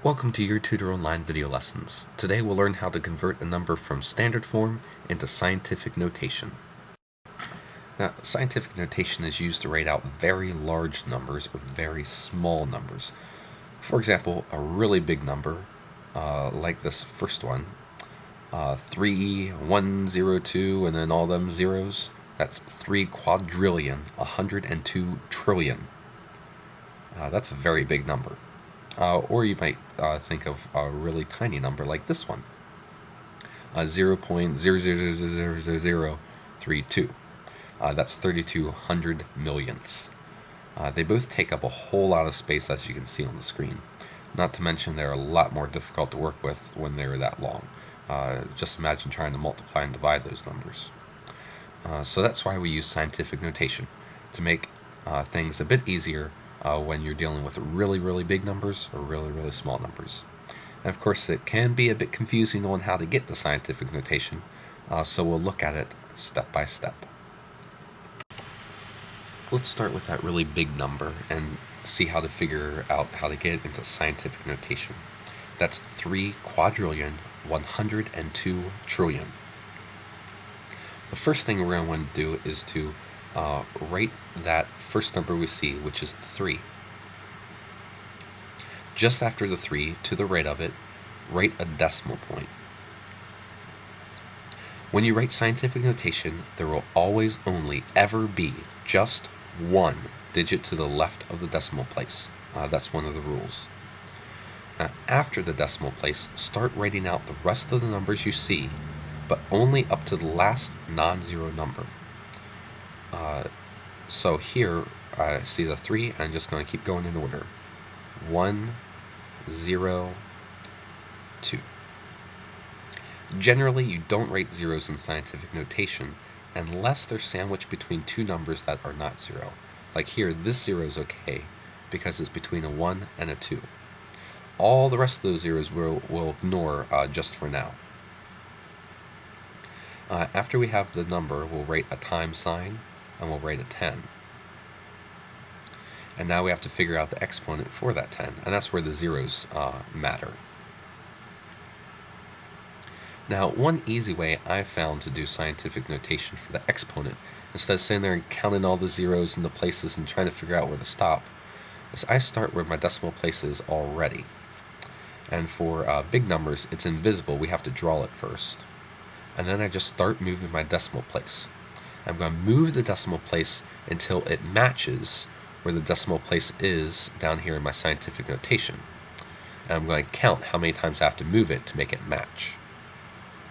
Welcome to Your Tutor Online video lessons. Today we'll learn how to convert a number from standard form into scientific notation. Now, scientific notation is used to write out very large numbers or very small numbers. For example, a really big number, like this first one, 3102 and then all them zeros, that's 3 quadrillion, 102 trillion. That's a very big number. Or you might think of a really tiny number like this one, 0.0000032. That's 3200 millionths. They both take up a whole lot of space, as you can see on the screen. Not to mention they're a lot more difficult to work with when they're that long. Just imagine trying to multiply and divide those numbers. So that's why we use scientific notation, to make things a bit easier when you're dealing with really big numbers or really small numbers. And of course it can be a bit confusing on how to get the scientific notation, so we'll look at it step by step. Let's start with that really big number and see how to figure out how to get it into scientific notation. That's 3 quadrillion, 102 trillion. The first thing we're going to want to do is to write that first number we see, which is 3. Just after the 3, to the right of it, write a decimal point. When you write scientific notation, there will always only ever be just one digit to the left of the decimal place. That's one of the rules. Now, after the decimal place, start writing out the rest of the numbers you see, but only up to the last non-zero number. So here, I see the 3, and I'm just going to keep going in order. 1, 0, 2. Generally, you don't write zeros in scientific notation unless they're sandwiched between two numbers that are not 0. Like here, this 0 is okay because it's between a 1 and a 2. All the rest of those zeros we'll ignore just for now. After we have the number, we'll write a times sign, and we'll write a 10. And now we have to figure out the exponent for that 10, and that's where the zeros matter. Now, one easy way I've found to do scientific notation for the exponent, instead of sitting there and counting all the zeros and the places and trying to figure out where to stop, is I start where my decimal place is already. And for big numbers, it's invisible. We have to draw it first. And then I just start moving my decimal place. I'm going to move the decimal place until it matches where the decimal place is down here in my scientific notation. And I'm going to count how many times I have to move it to make it match.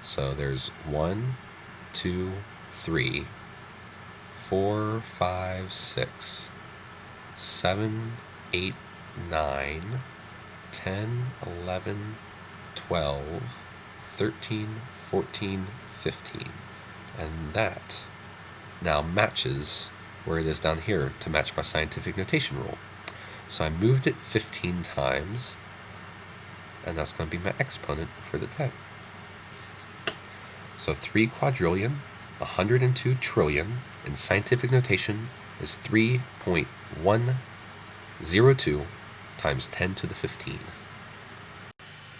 So there's 1, 2, 3, 4, 5, 6, 7, 8, 9, 10, 11, 12, 13, 14, 15. And that now matches where it is down here to match my scientific notation rule. So I moved it 15 times, and that's going to be my exponent for the 10. So 3 quadrillion, 102 trillion in scientific notation is 3.102 times 10 to the 15.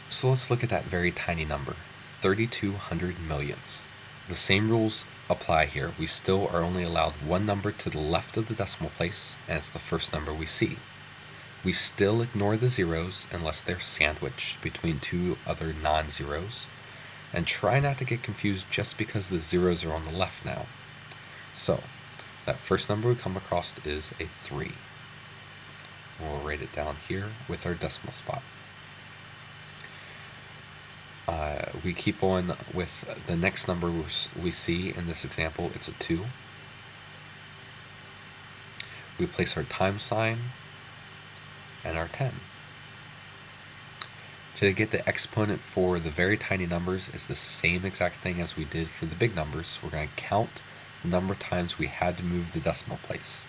So let's look at that very tiny number, 3200 millionths. The same rules apply here. We still are only allowed one number to the left of the decimal place, and it's the first number we see. We still ignore the zeros unless they're sandwiched between two other non-zeros, and try not to get confused just because the zeros are on the left now. So, that first number we come across is a 3. We'll write it down here with our decimal spot. We keep on with the next number we see in this example. It's a 2. We place our times sign and our 10. To get the exponent for the very tiny numbers is the same exact thing as we did for the big numbers. We're going to count the number of times we had to move the decimal place.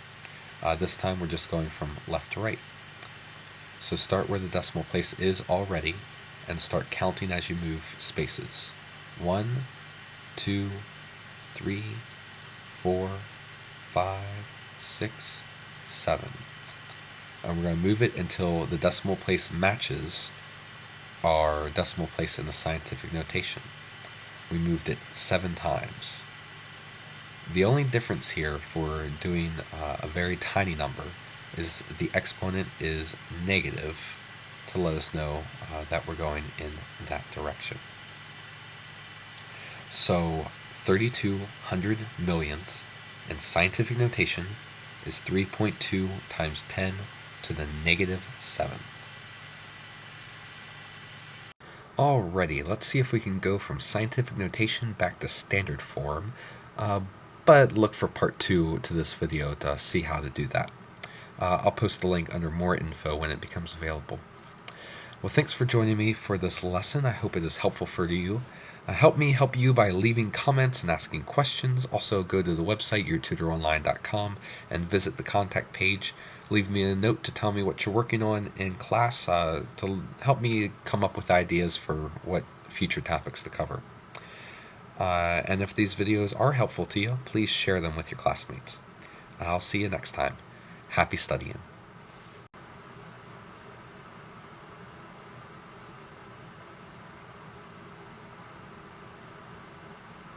This time we're just going from left to right. So start where the decimal place is already and start counting as you move spaces. 1, 2, 3, 4, 5, 6, 7. And we're going to move it until the decimal place matches our decimal place in the scientific notation. We moved it 7 times. The only difference here for doing a very tiny number is the exponent is negative to let us know that we're going in that direction. So 3200 millionths in scientific notation is 3.2 times 10 to the negative 7th. Alrighty, let's see if we can go from scientific notation back to standard form, but look for part 2 to this video to see how to do that. I'll post the link under more info when it becomes available. Well, thanks for joining me for this lesson. I hope it is helpful for you. Help me help you by leaving comments and asking questions. Also, go to the website, yourtutoronline.com, and visit the contact page. Leave me a note to tell me what you're working on in class to help me come up with ideas for what future topics to cover. And if these videos are helpful to you, please share them with your classmates. I'll see you next time. Happy studying.